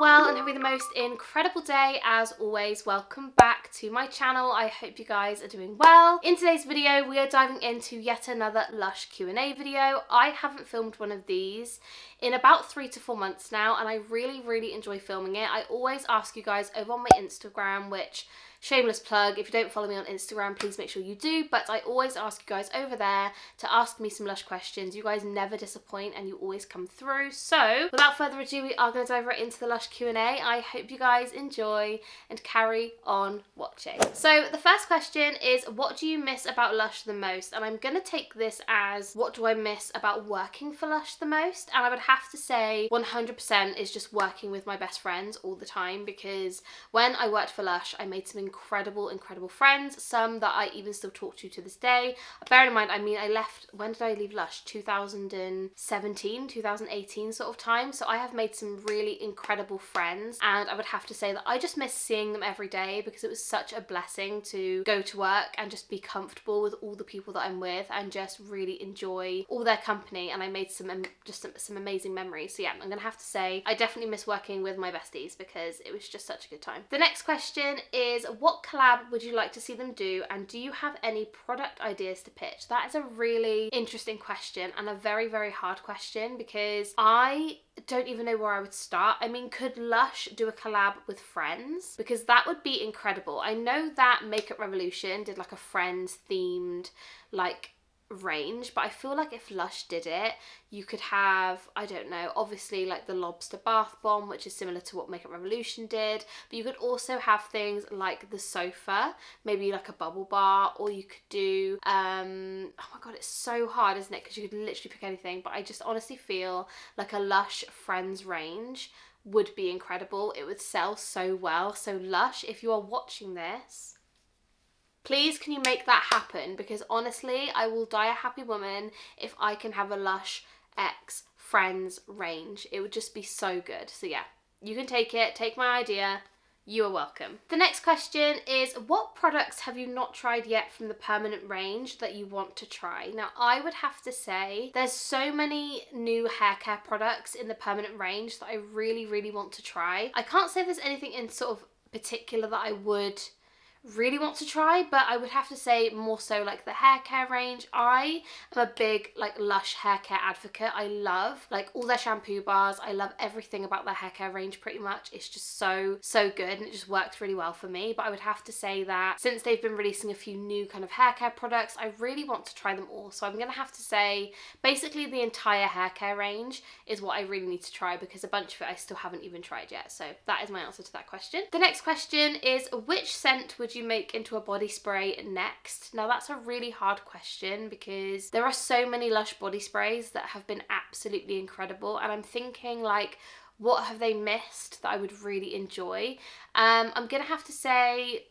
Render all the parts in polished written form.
well and having the most incredible day as always. Welcome back to my channel. I hope you guys are doing well. In today's video we are diving into yet another Lush Q&A video. I haven't filmed one of these in about 3 to 4 months now and I really enjoy filming it. I always ask you guys over on my Instagram, which shameless plug, if you don't follow me on Instagram please make sure you do, but I always ask you guys over there to ask me some Lush questions. You guys never disappoint and you always come through. So without further ado, we are going to dive right into the Lush Q&A. I hope you guys enjoy and carry on watching. So the first question is, what do you miss about Lush the most? And I'm going to take this as, what do I miss about working for Lush the most? And I would have to say 100% is just working with my best friends all the time, because when I worked for Lush I made some incredible friends, some that I even still talk to this day. Bear in mind, I mean, I left, when did I leave Lush? 2017, 2018 sort of time. So I have made some really incredible friends and I would have to say that I just miss seeing them every day, because it was such a blessing to go to work and just be comfortable with all the people that I'm with and just really enjoy all their company, and I made some amazing memories. So yeah, I'm gonna have to say I definitely miss working with my besties because it was just such a good time. The next question is, what collab would you like to see them do, and do you have any product ideas to pitch? That is a really interesting question and a very hard question, because I don't even know where I would start. I mean, could Lush do a collab with Friends? Because that would be incredible. I know that Makeup Revolution did like a Friends themed like range, but I feel like if Lush did it, you could have, I don't know, obviously like the Lobster Bath Bomb, which is similar to what Makeup Revolution did, but you could also have things like the sofa, maybe like a bubble bar, or you could do oh my god, it's so hard, isn't it, because you could literally pick anything, but I just honestly feel like a Lush Friends range would be incredible. It would sell so well. So Lush, if you are watching this, please can you make that happen, because honestly I will die a happy woman if I can have a Lush X Friends range. It would just be so good. So yeah, you can take it, take my idea, you are welcome. The next question is, what products have you not tried yet from the permanent range that you want to try? Now I would have to say there's so many new hair care products in the permanent range that I really want to try. I can't say there's anything in sort of particular that I would really want to try, but I would have to say more so like the hair care range. I am a big like Lush hair care advocate. I love like all their shampoo bars. I love everything about their hair care range pretty much. It's just so good and it just works really well for me. But I would have to say that since they've been releasing a few new kind of hair care products, I really want to try them all. So I'm gonna have to say basically the entire hair care range is what I really need to try, because a bunch of it I still haven't even tried yet. So that is my answer to that question. The next question is, which scent would you make into a body spray next? Now that's a really hard question, because there are so many Lush body sprays that have been absolutely incredible, and I'm thinking like, what have they missed that I would really enjoy? I'm gonna have to say,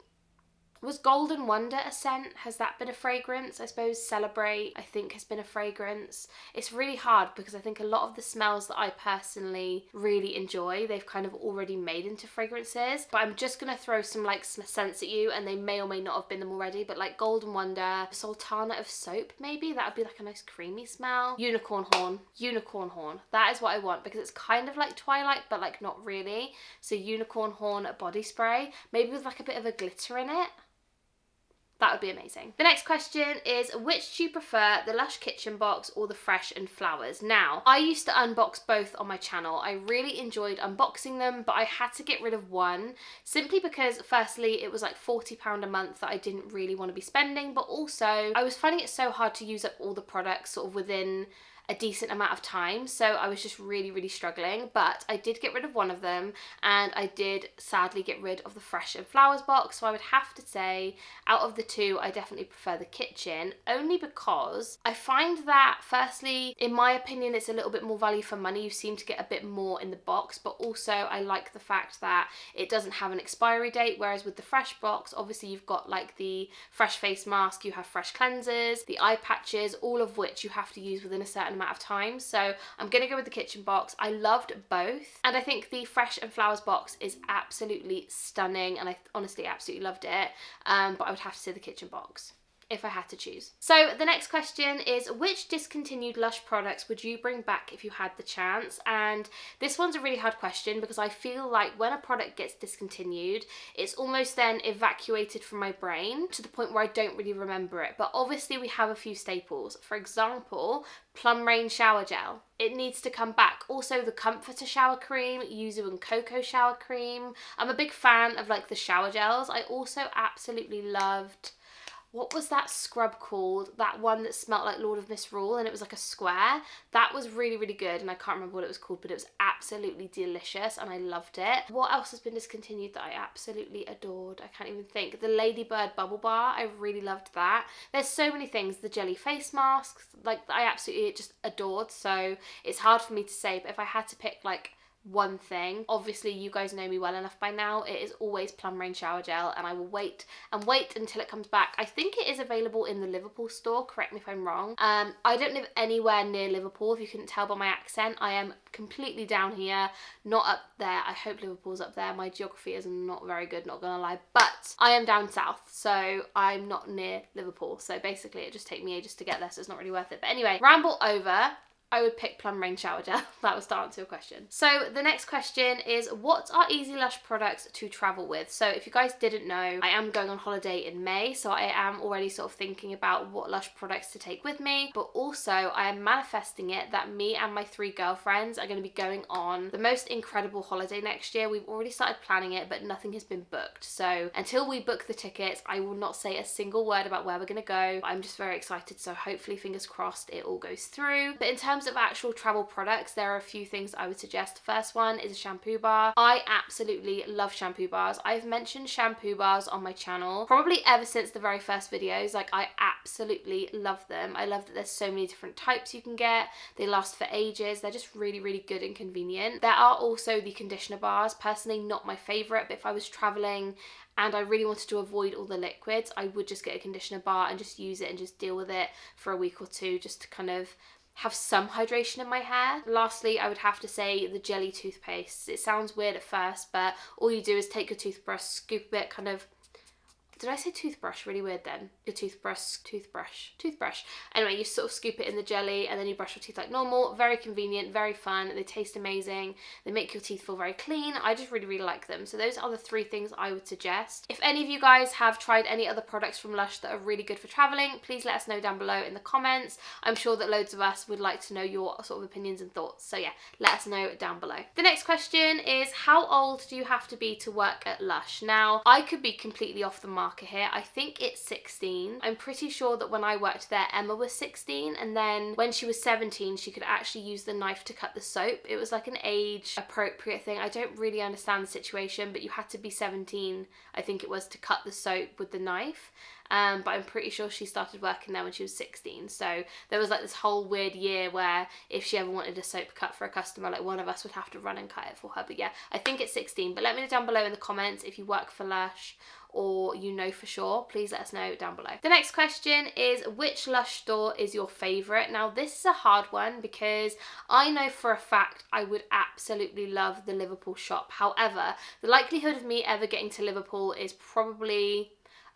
was Golden Wonder a scent? Has that been a fragrance? I suppose Celebrate, I think, has been a fragrance. It's really hard because I think a lot of the smells that I personally really enjoy, they've kind of already made into fragrances. But I'm just going to throw some like scents at you, and they may or may not have been them already, but like Golden Wonder, Sultana of Soap maybe, that would be like a nice creamy smell. Unicorn Horn, that is what I want, because it's kind of like Twilight but like not really. So Unicorn Horn body spray, maybe with like a bit of a glitter in it. That would be amazing. The next question is, which do you prefer, the Lush Kitchen Box or the Fresh and Flowers? Now, I used to unbox both on my channel. I really enjoyed unboxing them, but I had to get rid of one simply because firstly, it was like £40 a month that I didn't really want to be spending, but also I was finding it so hard to use up all the products sort of within a decent amount of time, so I was just really struggling. But I did get rid of one of them, and I did sadly get rid of the Fresh and Flowers box. So I would have to say out of the two I definitely prefer the kitchen, only because I find that firstly, in my opinion, it's a little bit more value for money. You seem to get a bit more in the box, but also I like the fact that it doesn't have an expiry date, whereas with the Fresh box obviously you've got like the fresh face mask, you have fresh cleansers, the eye patches, all of which you have to use within a certain amount of time. So I'm gonna go with the kitchen box. I loved both, and I think the Fresh and Flowers box is absolutely stunning, and I honestly absolutely loved it, but I would have to say the kitchen box. if I had to choose. So the next question is, which discontinued Lush products would you bring back if you had the chance? And this one's a really hard question because I feel like when a product gets discontinued, it's almost then evacuated from my brain to the point where I don't really remember it. But obviously we have a few staples. For example, Plum Rain shower gel. It needs to come back. Also the Comforter shower cream, Yuzu and Cocoa shower cream. I'm a big fan of like the shower gels. I also absolutely loved, what was that scrub called? That one that smelled like Lord of Misrule and it was like a square. That was really, really good and I can't remember what it was called, but it was absolutely delicious and I loved it. What else has been discontinued that I absolutely adored? I can't even think. The Ladybird Bubble Bar, I really loved that. There's so many things. The jelly face masks, like I absolutely just adored. So it's hard for me to say, but if I had to pick like one thing, obviously you guys know me well enough by now, it is always Plum Rain shower gel and I will wait and wait until it comes back. I think it is available in the Liverpool store, correct me if I'm wrong. I don't live anywhere near Liverpool, if you couldn't tell by my accent. I am completely down here, not up there. I hope Liverpool's up there. My geography is not very good, not gonna lie, but I am down south, so I'm not near Liverpool, so basically it just takes me ages to get there, so it's not really worth it. But anyway, ramble over. I would pick Plum Rain shower gel. That was to answer your question. So the next question is, what are easy Lush products to travel with? So if you guys didn't know, I am going on holiday in May, so I am already sort of thinking about what Lush products to take with me, but also I am manifesting it that me and my 3 girlfriends are going to be going on the most incredible holiday next year. We've already started planning it, but nothing has been booked. So until we book the tickets, I will not say a single word about where we're going to go. I'm just very excited, so hopefully, fingers crossed, it all goes through. But in terms of actual travel products, there are a few things I would suggest. The first one is a shampoo bar. I absolutely love shampoo bars. I've mentioned shampoo bars on my channel probably ever since the very first videos. Like, I absolutely love them. I love that there's so many different types you can get. They last for ages. They're just really, really good and convenient. There are also the conditioner bars. Personally, not my favorite, but if I was traveling and I really wanted to avoid all the liquids, I would just get a conditioner bar and just use it and just deal with it for a week or two, just to kind of have some hydration in my hair. Lastly, I would have to say the jelly toothpaste. It sounds weird at first, but all you do is take your toothbrush, scoop it kind of, did I say toothbrush? Really weird then. Your toothbrush. Anyway, you sort of scoop it in the jelly and then you brush your teeth like normal. Very convenient, very fun. They taste amazing. They make your teeth feel very clean. I just really, really like them. So those are the 3 things I would suggest. If any of you guys have tried any other products from Lush that are really good for traveling, please let us know down below in the comments. I'm sure that loads of us would like to know your sort of opinions and thoughts. So yeah, let us know down below. The next question is, how old do you have to be to work at Lush? Now, I could be completely off the mark here. I think it's 16. I'm pretty sure that when I worked there, Emma was 16, and then when she was 17, she could actually use the knife to cut the soap. It was like an age appropriate thing. I don't really understand the situation, but you had to be 17, I think it was, to cut the soap with the knife. But I'm pretty sure she started working there when she was 16. So there was like this whole weird year where if she ever wanted a soap cut for a customer, like one of us would have to run and cut it for her. But yeah, I think it's 16. But let me know down below in the comments if you work for Lush or you know for sure. Please let us know down below. The next question is, which Lush store is your favourite? Now this is a hard one because I know for a fact I would absolutely love the Liverpool shop. However, the likelihood of me ever getting to Liverpool is probably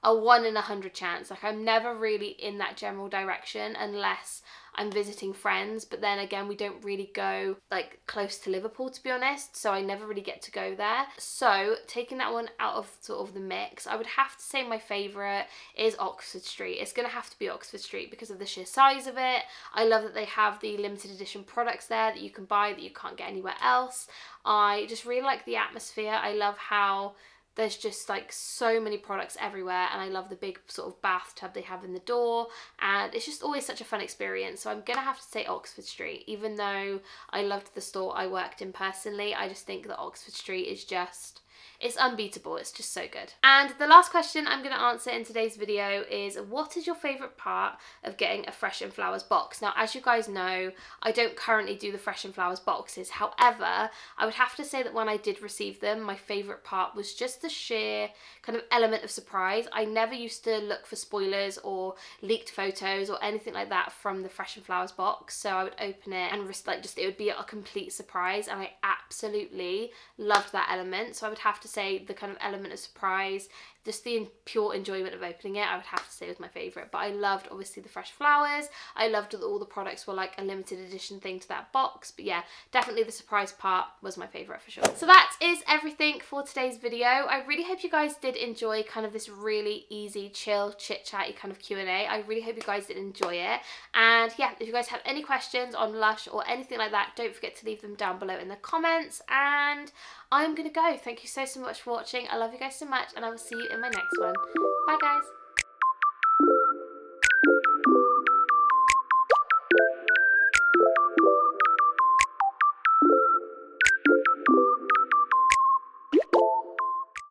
a 1 in 100 chance. Like, I'm never really in that general direction unless I'm visiting friends, but then again, we don't really go like close to Liverpool, to be honest, so I never really get to go there. So taking that one out of sort of the mix, I would have to say my favourite is Oxford Street. It's gonna have to be Oxford Street because of the sheer size of it. I love that they have the limited edition products there that you can buy that you can't get anywhere else. I just really like the atmosphere. I love how there's just like so many products everywhere, and I love the big sort of bathtub they have in the door, and it's just always such a fun experience. So I'm gonna have to say Oxford Street. Even though I loved the store I worked in personally, I just think that Oxford Street is just, it's unbeatable. It's just so good. And the last question I'm going to answer in today's video is, what is your favourite part of getting a Fresh and Flowers box? Now, as you guys know, I don't currently do the Fresh and Flowers boxes. However, I would have to say that when I did receive them, my favourite part was just the sheer kind of element of surprise. I never used to look for spoilers or leaked photos or anything like that from the Fresh and Flowers box. So I would open it and it would be a complete surprise, and I absolutely loved that element. So I would have to say the kind of element of surprise just the pure enjoyment of opening it, I would have to say was my favourite. But I loved obviously the fresh flowers. I loved that all the products were like a limited edition thing to that box. But yeah, definitely the surprise part was my favourite for sure. So that is everything for today's video. I really hope you guys did enjoy kind of this really easy, chill, chit-chatty kind of Q&A. I really hope you guys did enjoy it. And yeah, if you guys have any questions on Lush or anything like that, don't forget to leave them down below in the comments. And I'm gonna go. Thank you so much for watching. I love you guys so much, and I will see you in my next one. Bye guys.